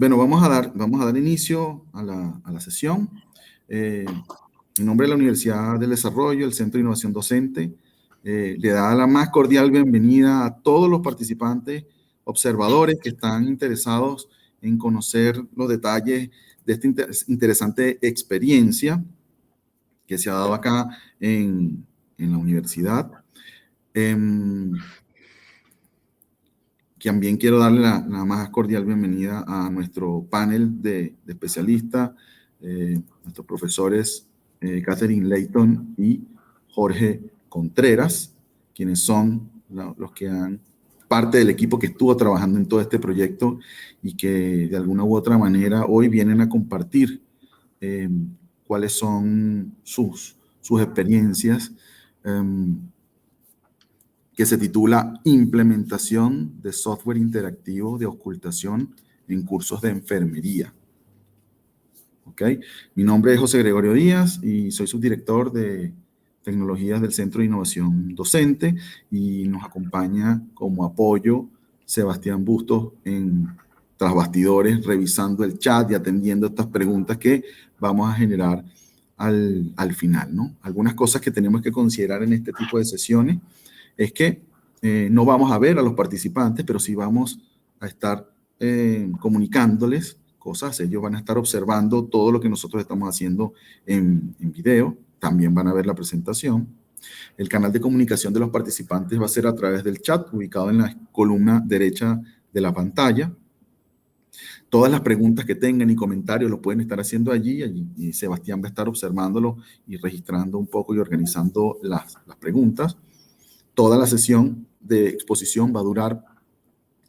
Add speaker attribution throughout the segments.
Speaker 1: Bueno, vamos a dar inicio a la sesión. En nombre de la Universidad del Desarrollo, el Centro de Innovación Docente, le da la más cordial bienvenida a todos los participantes, observadores que están interesados en conocer los detalles de esta interesante experiencia que se ha dado acá en la universidad. También quiero darle la más cordial bienvenida a nuestro panel de especialistas, nuestros profesores Catherine Layton y Jorge Contreras, quienes son los que han parte del equipo que estuvo trabajando en todo este proyecto y que de alguna u otra manera hoy vienen a compartir cuáles son sus experiencias, que se titula Implementación de software interactivo de ocultación en cursos de enfermería. ¿Ok? Mi nombre es José Gregorio Díaz y soy subdirector de tecnologías del Centro de Innovación Docente, y nos acompaña como apoyo Sebastián Bustos tras bastidores, revisando el chat y atendiendo estas preguntas que vamos a generar al final, ¿no? Algunas cosas que tenemos que considerar en este tipo de sesiones es que no vamos a ver a los participantes, pero sí vamos a estar comunicándoles cosas. Ellos van a estar observando todo lo que nosotros estamos haciendo en video. También van a ver la presentación. El canal de comunicación de los participantes va a ser a través del chat, ubicado en la columna derecha de la pantalla. Todas las preguntas que tengan y comentarios lo pueden estar haciendo allí, y Sebastián va a estar observándolo y registrando un poco y organizando las preguntas. Toda la sesión de exposición va a durar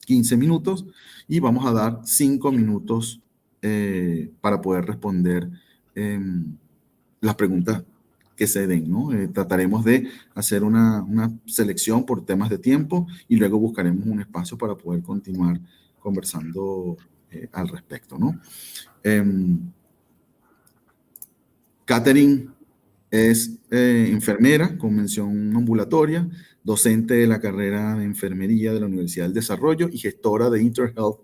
Speaker 1: 15 minutos y vamos a dar 5 minutos para poder responder las preguntas que se den, ¿no? Trataremos de hacer una selección por temas de tiempo y luego buscaremos un espacio para poder continuar conversando al respecto, ¿no? Catherine es enfermera con mención ambulatoria, docente de la carrera de enfermería de la Universidad del Desarrollo y gestora de InterHealth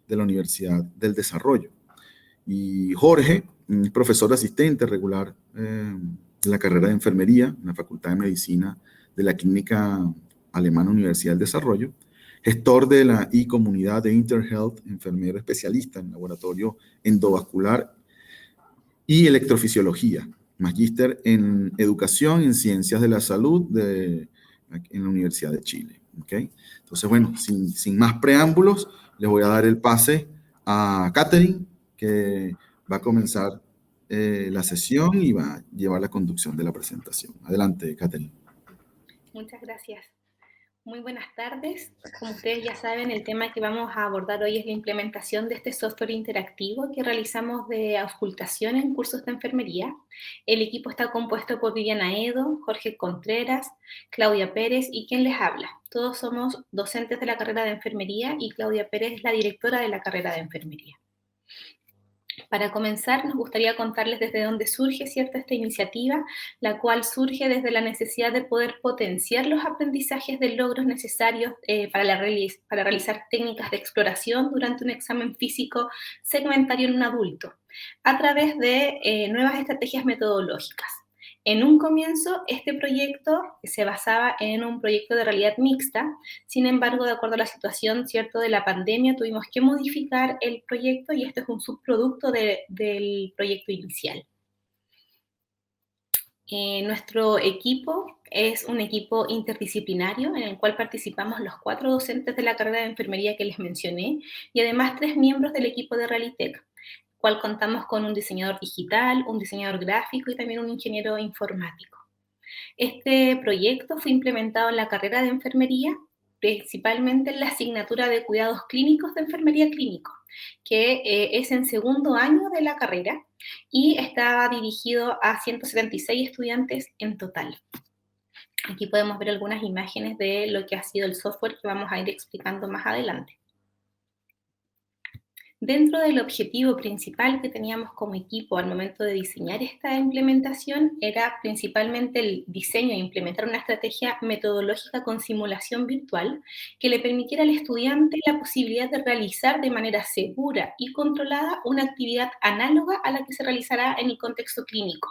Speaker 1: de la Universidad del Desarrollo. Y Jorge, profesor asistente regular de la carrera de enfermería en la Facultad de Medicina de la Clínica Alemana Universidad del Desarrollo, gestor de la comunidad de InterHealth, enfermero especialista en laboratorio endovascular y electrofisiología, magíster en educación en ciencias de la salud en la Universidad de Chile. ¿Okay? Entonces, bueno, sin más preámbulos, les voy a dar el pase a Catherine, que va a comenzar la sesión y va a llevar la conducción de la presentación. Adelante, Catherine.
Speaker 2: Muchas gracias. Muy buenas tardes. Como ustedes ya saben, el tema que vamos a abordar hoy es la implementación de este software interactivo que realizamos de auscultación en cursos de enfermería. El equipo está compuesto por Viviana Edo, Jorge Contreras, Claudia Pérez y quien les habla. Todos somos docentes de la carrera de enfermería y Claudia Pérez es la directora de la carrera de enfermería. Para comenzar, nos gustaría contarles desde dónde surge esta iniciativa, la cual surge desde la necesidad de poder potenciar los aprendizajes de logros necesarios para realizar técnicas de exploración durante un examen físico segmentario en un adulto, a través de nuevas estrategias metodológicas. En un comienzo, este proyecto se basaba en un proyecto de realidad mixta. Sin embargo, de acuerdo a la situación, ¿cierto?, de la pandemia, tuvimos que modificar el proyecto y este es un subproducto del proyecto inicial. Nuestro equipo es un equipo interdisciplinario en el cual participamos los 4 docentes de la carrera de enfermería que les mencioné y además 3 miembros del equipo de Realitech, cual contamos con un diseñador digital, un diseñador gráfico y también un ingeniero informático. Este proyecto fue implementado en la carrera de enfermería, principalmente en la asignatura de cuidados clínicos de enfermería clínico, que es en segundo año de la carrera y está dirigido a 176 estudiantes en total. Aquí podemos ver algunas imágenes de lo que ha sido el software que vamos a ir explicando más adelante. Dentro del objetivo principal que teníamos como equipo al momento de diseñar esta implementación era principalmente el diseño e implementar una estrategia metodológica con simulación virtual que le permitiera al estudiante la posibilidad de realizar de manera segura y controlada una actividad análoga a la que se realizará en el contexto clínico,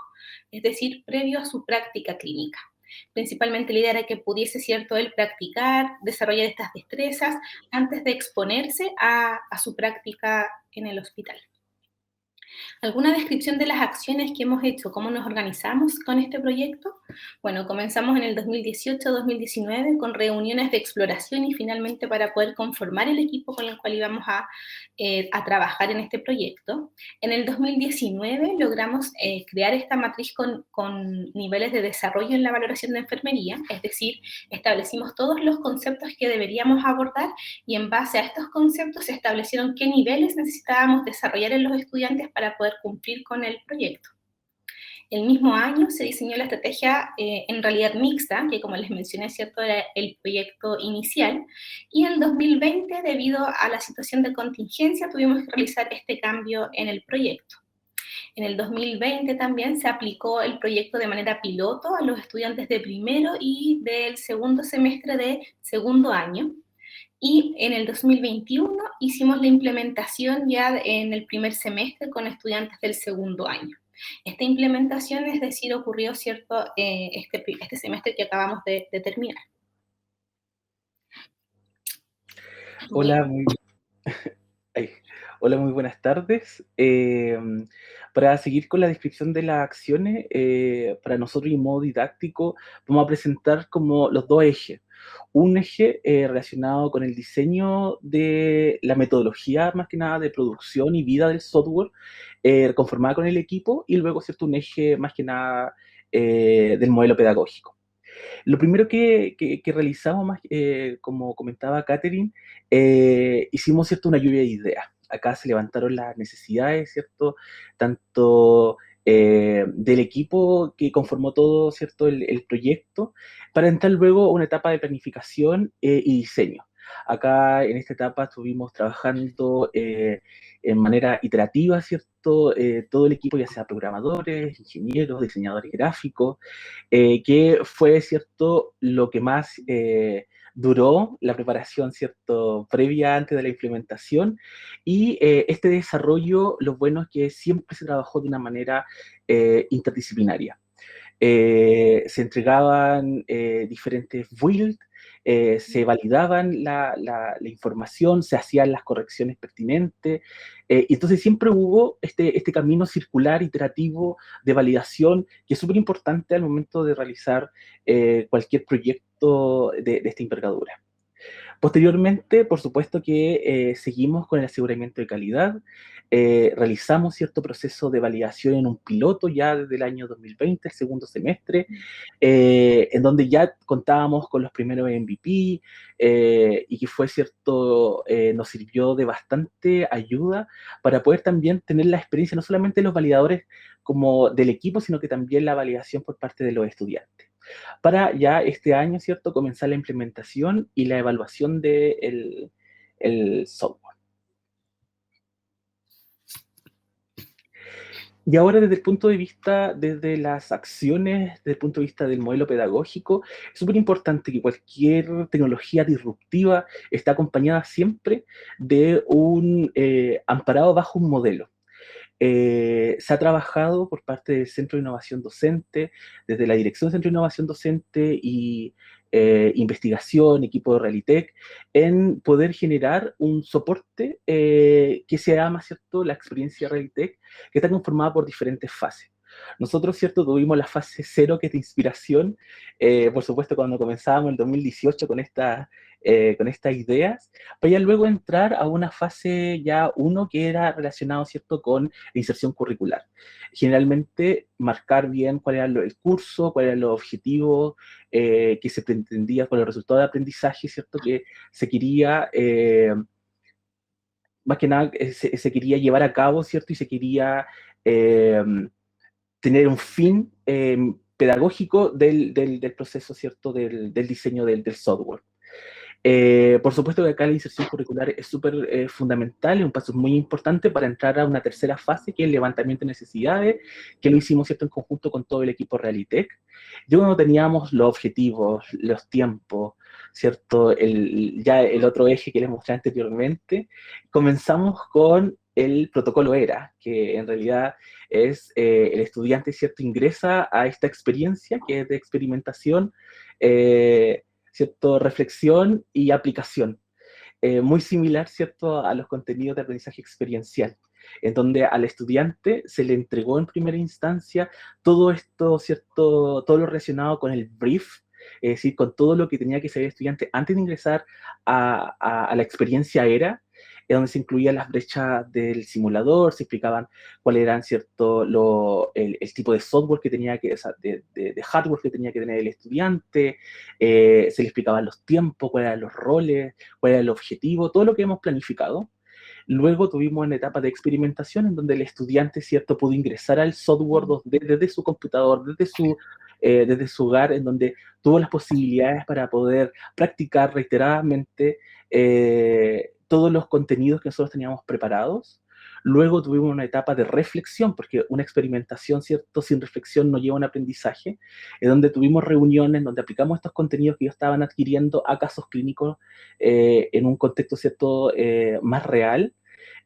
Speaker 2: es decir, previo a su práctica clínica. Principalmente la idea era que pudiese, ¿cierto?, él practicar, desarrollar estas destrezas antes de exponerse a su práctica en el hospital. ¿Alguna descripción de las acciones que hemos hecho? ¿Cómo nos organizamos con este proyecto? Bueno, comenzamos en el 2018-2019 con reuniones de exploración y finalmente para poder conformar el equipo con el cual íbamos a trabajar en este proyecto. En el 2019 logramos crear esta matriz con niveles de desarrollo en la valoración de enfermería, es decir, establecimos todos los conceptos que deberíamos abordar y en base a estos conceptos se establecieron qué niveles necesitábamos desarrollar en los estudiantes para poder cumplir con el proyecto. El mismo año se diseñó la estrategia en realidad mixta, que como les mencioné, ¿cierto?, era el proyecto inicial, y en 2020, debido a la situación de contingencia, tuvimos que realizar este cambio en el proyecto. En el 2020 también se aplicó el proyecto de manera piloto a los estudiantes de primero y del segundo semestre de segundo año, y en el 2021 hicimos la implementación ya en el primer semestre con estudiantes del segundo año. Esta implementación, es decir, ocurrió, ¿cierto?, este semestre que acabamos de terminar.
Speaker 3: Hola,
Speaker 2: Bien.
Speaker 3: ay, hola, muy buenas tardes. Para seguir con la descripción de las acciones, para nosotros y en modo didáctico, vamos a presentar como los dos ejes. Un eje relacionado con el diseño de la metodología, más que nada, de producción y vida del software, conformada con el equipo, y luego, ¿cierto?, un eje más que nada del modelo pedagógico. Lo primero que realizamos, como comentaba Catherine, hicimos, ¿cierto?, una lluvia de ideas. Acá se levantaron las necesidades, ¿cierto?, tanto del equipo que conformó todo, ¿cierto?, el proyecto, para entrar luego a una etapa de planificación y diseño. Acá en esta etapa estuvimos trabajando en manera iterativa, ¿cierto? Todo el equipo, ya sea programadores, ingenieros, diseñadores gráficos, que fue, ¿cierto?, lo que más duró la preparación, ¿cierto?, previa antes de la implementación. Y este desarrollo, lo bueno es que siempre se trabajó de una manera interdisciplinaria. Se entregaban diferentes builds, se validaban la información, se hacían las correcciones pertinentes, y entonces siempre hubo este camino circular, iterativo, de validación, que es súper importante al momento de realizar cualquier proyecto de esta envergadura. Posteriormente, por supuesto que seguimos con el aseguramiento de calidad, realizamos cierto proceso de validación en un piloto ya desde el año 2020, el segundo semestre, en donde ya contábamos con los primeros MVP, y que fue cierto, nos sirvió de bastante ayuda para poder también tener la experiencia no solamente de los validadores como del equipo, sino que también la validación por parte de los estudiantes. Para ya este año, ¿cierto?, comenzar la implementación y la evaluación del el software. Y ahora desde el punto de vista, desde las acciones, desde el punto de vista del modelo pedagógico, es súper importante que cualquier tecnología disruptiva esté acompañada siempre de un amparado bajo un modelo. Se ha trabajado por parte del Centro de Innovación Docente, desde la Dirección del Centro de Innovación Docente y investigación, equipo de Realitech, en poder generar un soporte que se llama, ¿cierto?, la experiencia Realitech, que está conformada por diferentes fases. Nosotros, ¿cierto?, tuvimos la fase 0, que es de inspiración, por supuesto, cuando comenzábamos en el 2018 con estas ideas, para ya luego entrar a una fase ya 1 que era relacionado, ¿cierto?, con la inserción curricular. Generalmente, marcar bien cuál era el curso, cuáles eran los objetivos que se pretendía con el resultado de aprendizaje, ¿cierto?, que se quería, más que nada, se quería llevar a cabo, ¿cierto?, y se quería tener un fin pedagógico del proceso, ¿cierto?, del diseño del software. Por supuesto que acá la inserción curricular es súper fundamental, es un paso muy importante para entrar a una tercera fase, que es el levantamiento de necesidades, que lo hicimos, ¿cierto?, en conjunto con todo el equipo Realitech. Ya cuando teníamos los objetivos, los tiempos, ¿cierto?, ya el otro eje que les mostré anteriormente, comenzamos con el protocolo ERA, que en realidad es el estudiante, ¿cierto?, ingresa a esta experiencia, que es de experimentación, ¿cierto?, reflexión y aplicación. Muy similar, ¿cierto?, a los contenidos de aprendizaje experiencial, en donde al estudiante se le entregó en primera instancia todo esto, ¿cierto?, todo lo relacionado con el brief, es decir, con todo lo que tenía que saber el estudiante antes de ingresar a la experiencia ERA, donde se incluían las brechas del simulador, se explicaban cuál eran, ¿cierto?, el tipo de software que tenía que, o sea, de hardware que tenía que tener el estudiante, se le explicaban los tiempos, cuáles eran los roles, cuál era el objetivo, todo lo que hemos planificado. Luego tuvimos una etapa de experimentación en donde el estudiante, ¿cierto?, pudo ingresar al software 2D desde su computador, desde su hogar, en donde tuvo las posibilidades para poder practicar reiteradamente todos los contenidos que nosotros teníamos preparados. Luego tuvimos una etapa de reflexión, porque una experimentación, ¿cierto?, sin reflexión no lleva a un aprendizaje, en donde tuvimos reuniones, donde aplicamos estos contenidos que ellos estaban adquiriendo a casos clínicos en un contexto, ¿cierto?, más real,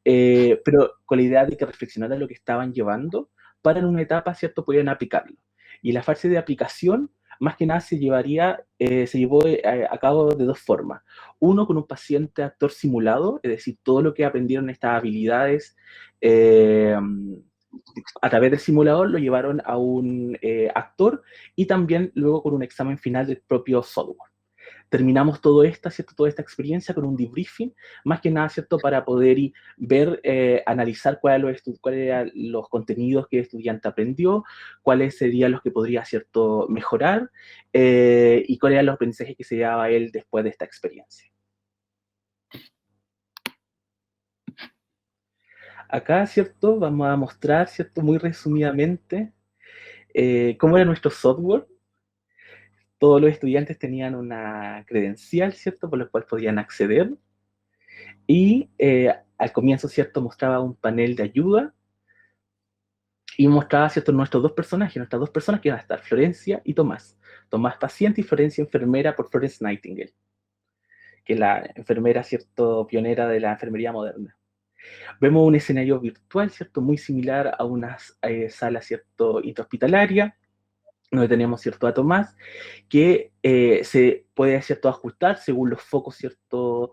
Speaker 3: pero con la idea de que reflexionaran lo que estaban llevando para en una etapa, ¿cierto?, pudieran aplicarlo. Y la fase de aplicación, más que nada, se llevó a cabo de dos formas. Uno, con un paciente actor simulado, es decir, todo lo que aprendieron estas habilidades a través del simulador lo llevaron a un actor, y también luego con un examen final del propio software. Terminamos toda esta experiencia con un debriefing, más que nada, ¿cierto?, para poder ver, analizar cuáles eran los contenidos que el estudiante aprendió, cuáles serían los que podría, ¿cierto?, mejorar, y cuáles eran los aprendizajes que se llevaba él después de esta experiencia. Acá, ¿cierto?, vamos a mostrar, ¿cierto?, muy resumidamente cómo era nuestro software. Todos los estudiantes tenían una credencial, ¿cierto?, por la cual podían acceder. Y al comienzo, ¿cierto?, mostraba un panel de ayuda y mostraba, ¿cierto?, nuestras dos personas que iban a estar, Florencia y Tomás. Tomás paciente y Florencia enfermera por Florence Nightingale, que es la enfermera, ¿cierto?, pionera de la enfermería moderna. Vemos un escenario virtual, ¿cierto?, muy similar a una sala, ¿cierto?, intrahospitalaria, donde tenemos, ¿cierto?, a Tomás, que se puede, ¿cierto?, ajustar según los focos, ¿cierto?,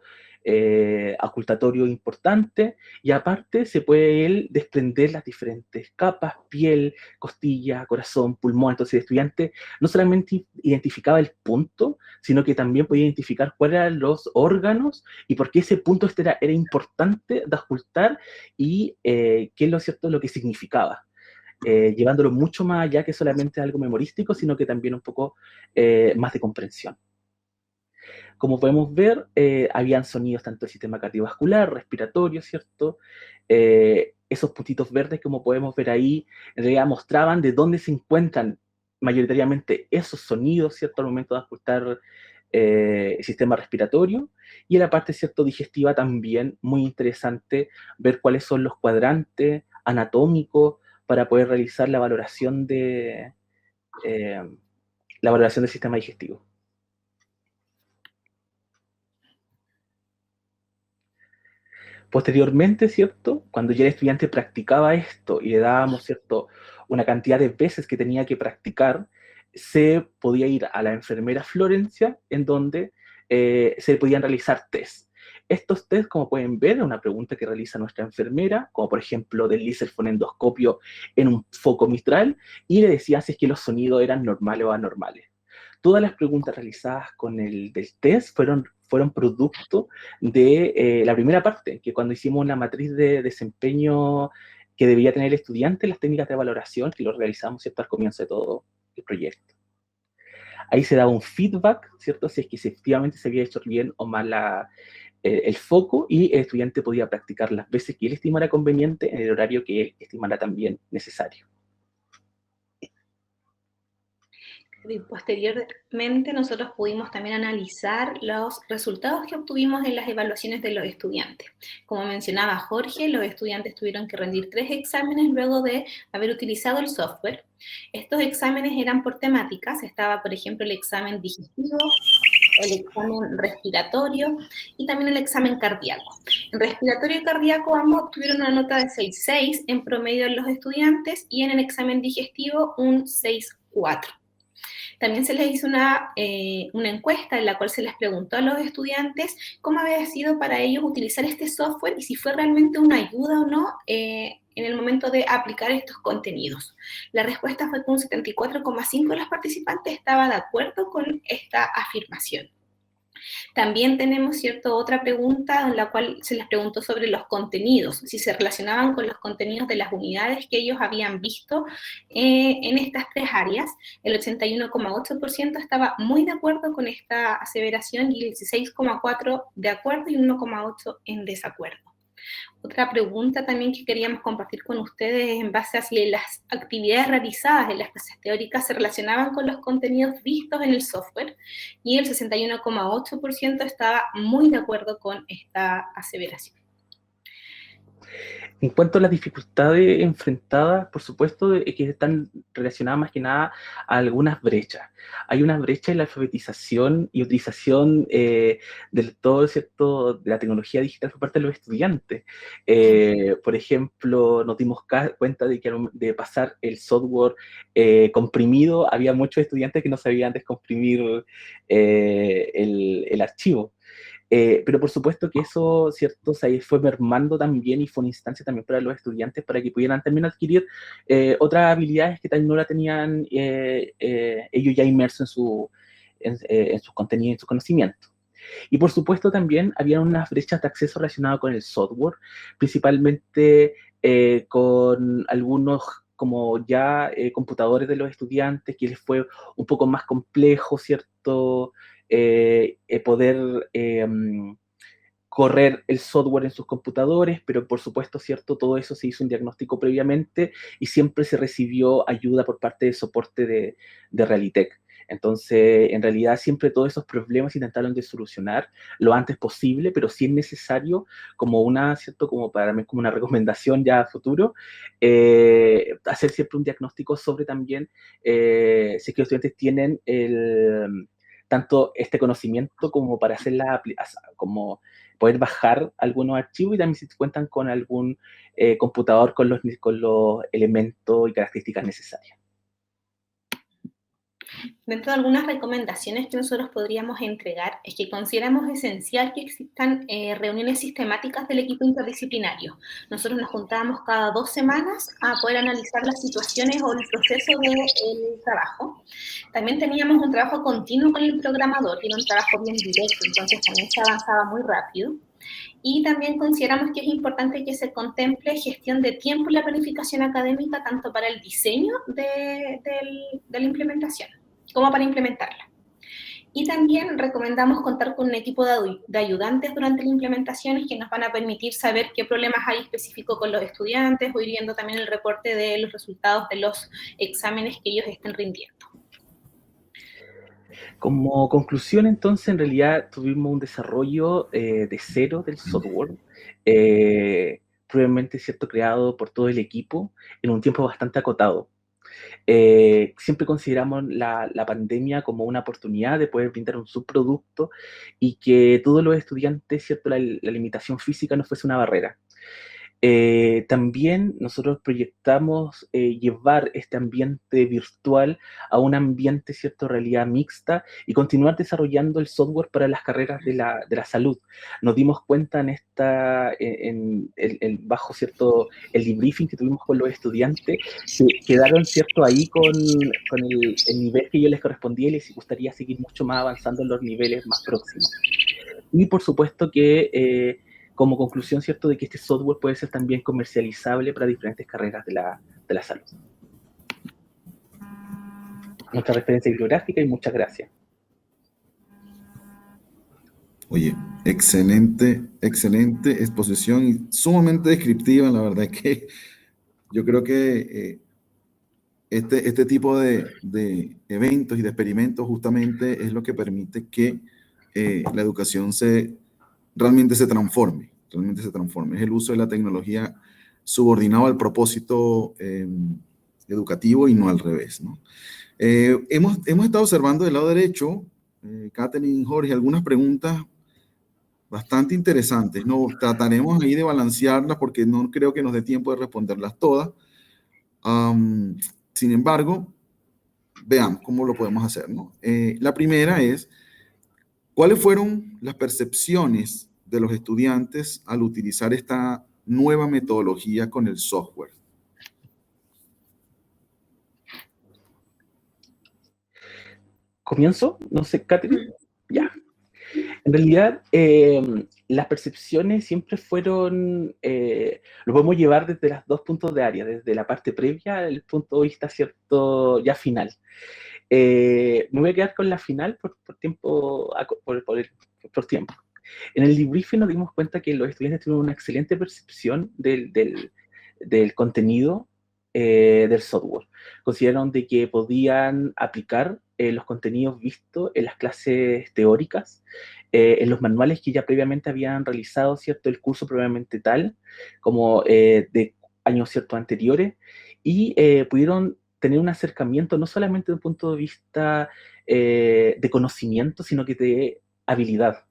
Speaker 3: ocultatorios importantes, y aparte se puede él desprender las diferentes capas, piel, costilla, corazón, pulmón. Entonces el estudiante no solamente identificaba el punto, sino que también podía identificar cuáles eran los órganos y por qué ese punto era importante de ocultar, y qué es lo cierto, lo que significaba. Llevándolo mucho más allá que solamente algo memorístico, sino que también un poco más de comprensión. Como podemos ver, habían sonidos tanto del sistema cardiovascular, respiratorio, ¿cierto? Esos puntitos verdes, como podemos ver ahí, en realidad mostraban de dónde se encuentran mayoritariamente esos sonidos, ¿cierto?, al momento de ocultar el sistema respiratorio. Y en la parte, ¿cierto?, digestiva también, muy interesante ver cuáles son los cuadrantes anatómicos para poder realizar la valoración del sistema digestivo. Posteriormente, ¿cierto?, cuando ya el estudiante practicaba esto y le dábamos, ¿cierto?, una cantidad de veces que tenía que practicar, se podía ir a la enfermera Florencia, en donde se podían realizar test. Estos test, como pueden ver, es una pregunta que realiza nuestra enfermera, como por ejemplo desliza el fonendoscopio en un foco mitral y le decía si es que los sonidos eran normales o anormales. Todas las preguntas realizadas con del test fueron producto de la primera parte, que cuando hicimos una matriz de desempeño que debía tener el estudiante, las técnicas de valoración, que lo realizamos, ¿cierto?, al comienzo de todo el proyecto. Ahí se daba un feedback, ¿cierto?, si es que efectivamente se había hecho bien o mal el foco, y el estudiante podía practicar las veces que él estimara conveniente en el horario que él estimara también necesario.
Speaker 2: Y posteriormente nosotros pudimos también analizar los resultados que obtuvimos en las evaluaciones de los estudiantes. Como mencionaba Jorge, los estudiantes tuvieron que rendir 3 exámenes luego de haber utilizado el software. Estos exámenes eran por temáticas, estaba por ejemplo el examen digestivo, el examen respiratorio y también el examen cardíaco. En respiratorio y cardíaco ambos tuvieron una nota de 6,6 en promedio en los estudiantes y en el examen digestivo un 6,4. También se les hizo una encuesta en la cual se les preguntó a los estudiantes cómo había sido para ellos utilizar este software y si fue realmente una ayuda o no en el momento de aplicar estos contenidos. La respuesta fue que un 74,5% de los participantes estaba de acuerdo con esta afirmación. También tenemos, otra pregunta en la cual se les preguntó sobre los contenidos, si se relacionaban con los contenidos de las unidades que ellos habían visto en estas 3 áreas. El 81,8% estaba muy de acuerdo con esta aseveración y el 16,4% de acuerdo y 1,8% en desacuerdo. Otra pregunta también que queríamos compartir con ustedes es en base a si las actividades realizadas en las clases teóricas se relacionaban con los contenidos vistos en el software, y el 61,8% estaba muy de acuerdo con esta aseveración.
Speaker 3: En cuanto a las dificultades enfrentadas, por supuesto, que están relacionadas más que nada a algunas brechas. Hay una brecha en la alfabetización y utilización del todo, ¿cierto?, de la tecnología digital por parte de los estudiantes. Por ejemplo, nos dimos cuenta de que de pasar el software comprimido, había muchos estudiantes que no sabían descomprimir el archivo. Pero por supuesto que eso, ¿cierto?, se fue mermando también y fue una instancia también para los estudiantes para que pudieran también adquirir otras habilidades que también no la tenían ellos ya inmersos en sus contenidos y en sus conocimientos. Y por supuesto también había unas brechas de acceso relacionadas con el software, principalmente con algunos como ya computadores de los estudiantes, que les fue un poco más complejo, ¿cierto?, poder correr el software en sus computadores, pero por supuesto, ¿cierto?, todo eso se hizo un diagnóstico previamente y siempre se recibió ayuda por parte de soporte de Realitech. Entonces, en realidad, siempre todos esos problemas se intentaron de solucionar lo antes posible, pero sí es necesario, como una, ¿cierto?, como para mí, como una recomendación ya a futuro, hacer siempre un diagnóstico sobre también si es que los estudiantes tienen tanto este conocimiento como para hacer como poder bajar algunos archivos, y también si cuentan con algún computador con los elementos y características necesarias.
Speaker 2: Dentro de algunas recomendaciones que nosotros podríamos entregar es que consideramos esencial que existan reuniones sistemáticas del equipo interdisciplinario. Nosotros nos juntábamos cada 2 semanas a poder analizar las situaciones o el proceso del trabajo. También teníamos un trabajo continuo con el programador, que era un trabajo bien directo, entonces también se avanzaba muy rápido. Y también consideramos que es importante que se contemple gestión de tiempo y la planificación académica, tanto para el diseño de la implementación como para implementarla. Y también recomendamos contar con un equipo de ayudantes durante las implementaciones que nos van a permitir saber qué problemas hay específicos con los estudiantes o ir viendo también el reporte de los resultados de los exámenes que ellos estén rindiendo.
Speaker 3: Como conclusión, entonces, en realidad tuvimos un desarrollo de cero del software, probablemente, ¿cierto?, creado por todo el equipo en un tiempo bastante acotado. Siempre consideramos la pandemia como una oportunidad de poder brindar un subproducto y que todos los estudiantes, ¿cierto?, la limitación física no fuese una barrera. También nosotros proyectamos llevar este ambiente virtual a un ambiente, ¿cierto?, realidad mixta, y continuar desarrollando el software para las carreras de la salud. Nos dimos cuenta bajo, ¿cierto?, el debriefing que tuvimos con los estudiantes, que quedaron, ¿cierto?, ahí con el nivel que yo les correspondía y les gustaría seguir mucho más avanzando en los niveles más próximos. Y por supuesto que como conclusión, ¿cierto?, de que este software puede ser también comercializable para diferentes carreras de la salud. Nuestra referencia bibliográfica y muchas gracias.
Speaker 1: Oye, excelente exposición y sumamente descriptiva. La verdad es que yo creo que este tipo de eventos y de experimentos justamente es lo que permite que la educación realmente se transforme, Es el uso de la tecnología subordinado al propósito educativo y no al revés, ¿no? Hemos estado observando del lado derecho, Katherine y Jorge, algunas preguntas bastante interesantes, ¿no? Trataremos ahí de balancearlas porque no creo que nos dé tiempo de responderlas todas. Sin embargo, veamos cómo lo podemos hacer, ¿no? La primera es, ¿cuáles fueron las percepciones de los estudiantes al utilizar esta nueva metodología con el software?
Speaker 3: ¿Comienzo? No sé, Catherine. Ya. En realidad, las percepciones siempre fueron, lo podemos llevar desde los dos puntos de área, desde la parte previa al punto de vista, ¿cierto?, ya final. Me voy a quedar con la final por tiempo, por tiempo. En el debriefing nos dimos cuenta que los estudiantes tuvieron una excelente percepción del contenido del software. Consideraron de que podían aplicar los contenidos vistos en las clases teóricas, en los manuales que ya previamente habían realizado, ¿cierto?, el curso previamente tal, como de años, ¿cierto?, anteriores, y pudieron tener un acercamiento no solamente desde un punto de vista de conocimiento, sino que de habilidad.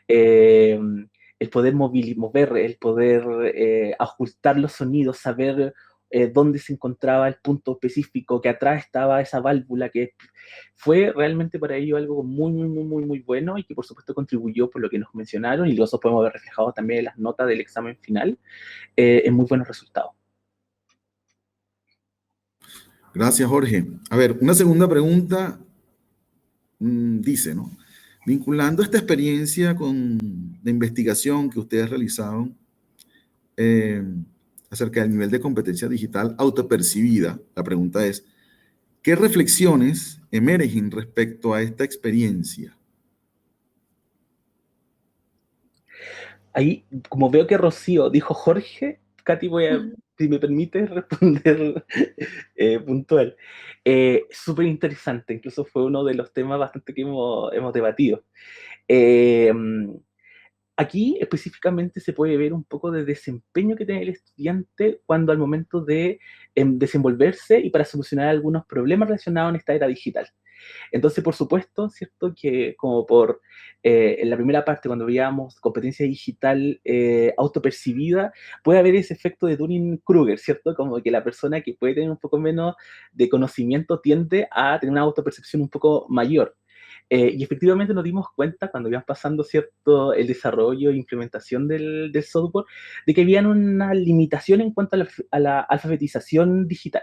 Speaker 3: El poder mover, el poder ajustar los sonidos, saber dónde se encontraba el punto específico, que atrás estaba esa válvula, que fue realmente para ello algo muy, muy, muy, muy, muy bueno y que por supuesto contribuyó por lo que nos mencionaron y eso podemos ver reflejado también en las notas del examen final, en muy buenos resultados.
Speaker 1: Gracias, Jorge. A ver, una segunda pregunta dice, ¿no? Vinculando esta experiencia de investigación que ustedes realizaron acerca del nivel de competencia digital autopercibida, la pregunta es, ¿qué reflexiones emergen respecto a esta experiencia?
Speaker 3: Ahí, como veo que Rocío dijo Jorge, Katy, si me permite responder puntual. Súper interesante, incluso fue uno de los temas bastante que hemos debatido. Aquí específicamente se puede ver un poco de desempeño que tiene el estudiante cuando al momento de desenvolverse y para solucionar algunos problemas relacionados en esta era digital. Entonces, por supuesto, ¿cierto? Que como en la primera parte, cuando veíamos competencia digital autopercibida, puede haber ese efecto de Dunning-Kruger, ¿cierto? Como que la persona que puede tener un poco menos de conocimiento tiende a tener una autopercepción un poco mayor. Y efectivamente nos dimos cuenta cuando íbamos pasando, ¿cierto?, el desarrollo e implementación del software, de que había una limitación en cuanto a la alfabetización digital.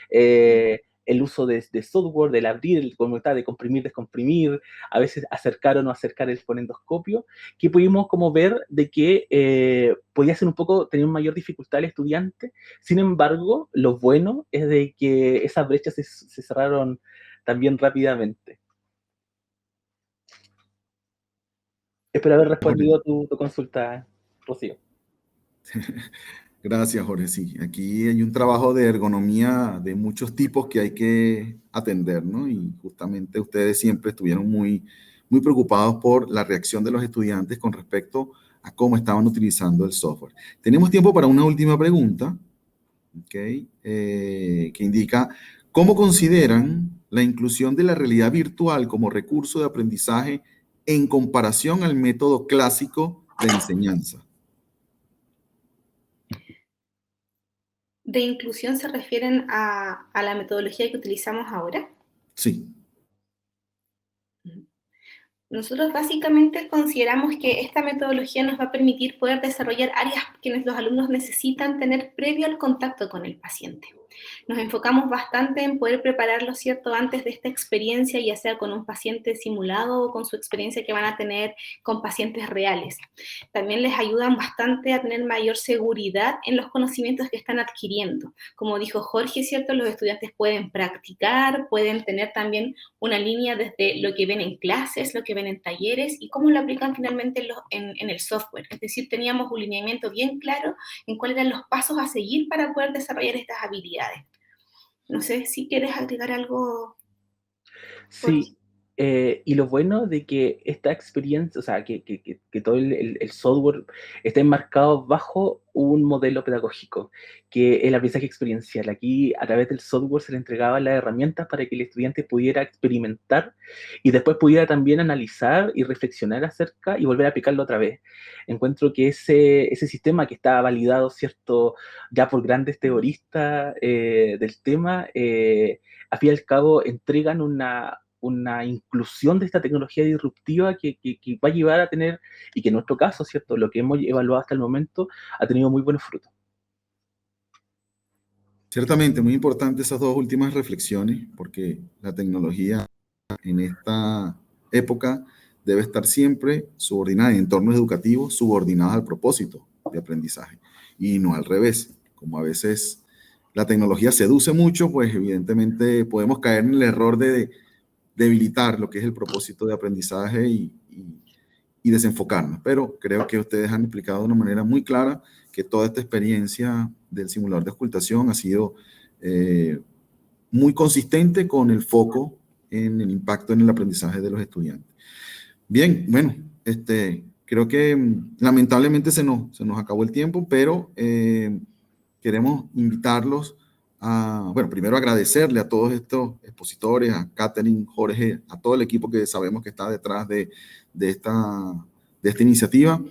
Speaker 3: El uso de software, del abrir, el conectar, de comprimir, descomprimir, a veces acercar o no acercar el fonendoscopio, que pudimos como ver de que podía ser un poco, tener mayor dificultad el estudiante. Sin embargo, lo bueno es de que esas brechas se cerraron también rápidamente. Espero haber respondido a tu consulta, Rocío.
Speaker 1: Gracias, Jorge. Sí, aquí hay un trabajo de ergonomía de muchos tipos que hay que atender, ¿no? Y justamente ustedes siempre estuvieron muy, muy preocupados por la reacción de los estudiantes con respecto a cómo estaban utilizando el software. Tenemos tiempo para una última pregunta, ¿ok? Que indica, ¿cómo consideran la inclusión de la realidad virtual como recurso de aprendizaje en comparación al método clásico de enseñanza?
Speaker 2: ¿De inclusión se refieren a la metodología que utilizamos ahora?
Speaker 1: Sí.
Speaker 2: Nosotros básicamente consideramos que esta metodología nos va a permitir poder desarrollar áreas que los alumnos necesitan tener previo al contacto con el paciente. Nos enfocamos bastante en poder prepararlos, ¿cierto?, antes de esta experiencia, ya sea con un paciente simulado o con su experiencia que van a tener con pacientes reales. También les ayudan bastante a tener mayor seguridad en los conocimientos que están adquiriendo. Como dijo Jorge, ¿cierto?, los estudiantes pueden practicar, pueden tener también una línea desde lo que ven en clases, lo que ven en talleres y cómo lo aplican finalmente en el software. Es decir, teníamos un lineamiento bien claro en cuáles eran los pasos a seguir para poder desarrollar estas habilidades. No sé si quieres agregar algo, Jorge.
Speaker 3: Sí, y lo bueno de que esta experiencia, o sea, que todo el software está enmarcado bajo un modelo pedagógico, que es el aprendizaje experiencial. Aquí, a través del software, se le entregaba las herramientas para que el estudiante pudiera experimentar y después pudiera también analizar y reflexionar acerca y volver a aplicarlo otra vez. Encuentro que ese sistema que está validado, ¿cierto?, ya por grandes teoristas del tema, al fin y al cabo entregan una inclusión de esta tecnología disruptiva que va a llevar a tener, y que en nuestro caso, ¿cierto?, lo que hemos evaluado hasta el momento ha tenido muy buenos frutos.
Speaker 1: Ciertamente, muy importante esas dos últimas reflexiones, porque la tecnología en esta época debe estar siempre subordinada en entornos educativos, subordinados al propósito de aprendizaje, y no al revés. Como a veces la tecnología seduce mucho, pues evidentemente podemos caer en el error de debilitar lo que es el propósito de aprendizaje y desenfocarnos. Pero creo que ustedes han explicado de una manera muy clara que toda esta experiencia del simulador de ocultación ha sido muy consistente con el foco en el impacto en el aprendizaje de los estudiantes. Bien, bueno, creo que lamentablemente se nos acabó el tiempo, pero queremos invitarlos a, bueno, primero agradecerle a todos estos expositores, a Catherine, Jorge, a todo el equipo que sabemos que está detrás de esta iniciativa.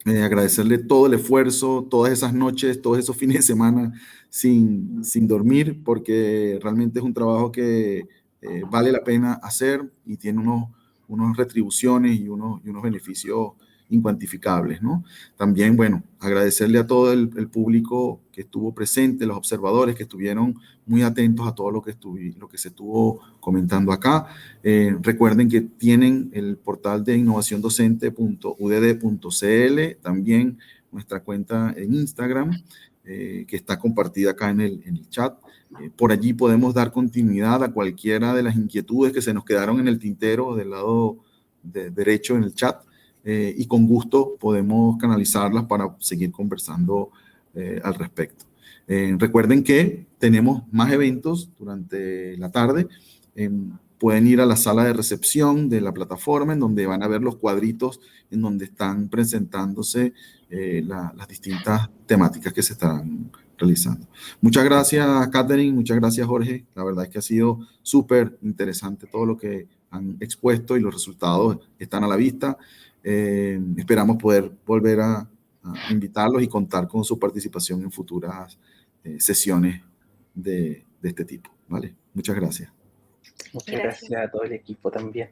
Speaker 1: Agradecerle todo el esfuerzo, todas esas noches, todos esos fines de semana sin dormir, porque realmente es un trabajo que vale la pena hacer y tiene unas retribuciones y unos beneficios incuantificables, ¿no? También, bueno, agradecerle a todo el público que estuvo presente, los observadores que estuvieron muy atentos a todo lo que se estuvo comentando acá. Recuerden que tienen el portal de innovaciondocente.udd.cl, también nuestra cuenta en Instagram, que está compartida acá en el chat. Por allí podemos dar continuidad a cualquiera de las inquietudes que se nos quedaron en el tintero del lado derecho en el chat, y con gusto podemos canalizarlas para seguir conversando al respecto. Recuerden que tenemos más eventos durante la tarde. Pueden ir a la sala de recepción de la plataforma, en donde van a ver los cuadritos en donde están presentándose las distintas temáticas que se están realizando. Muchas gracias, Catherine, muchas gracias, Jorge. La verdad es que ha sido súper interesante todo lo que han expuesto y los resultados están a la vista. Esperamos poder volver a invitarlos y contar con su participación en futuras sesiones de este tipo, ¿vale? Muchas gracias.
Speaker 3: Muchas
Speaker 2: Gracias.
Speaker 3: gracias a todo el equipo también.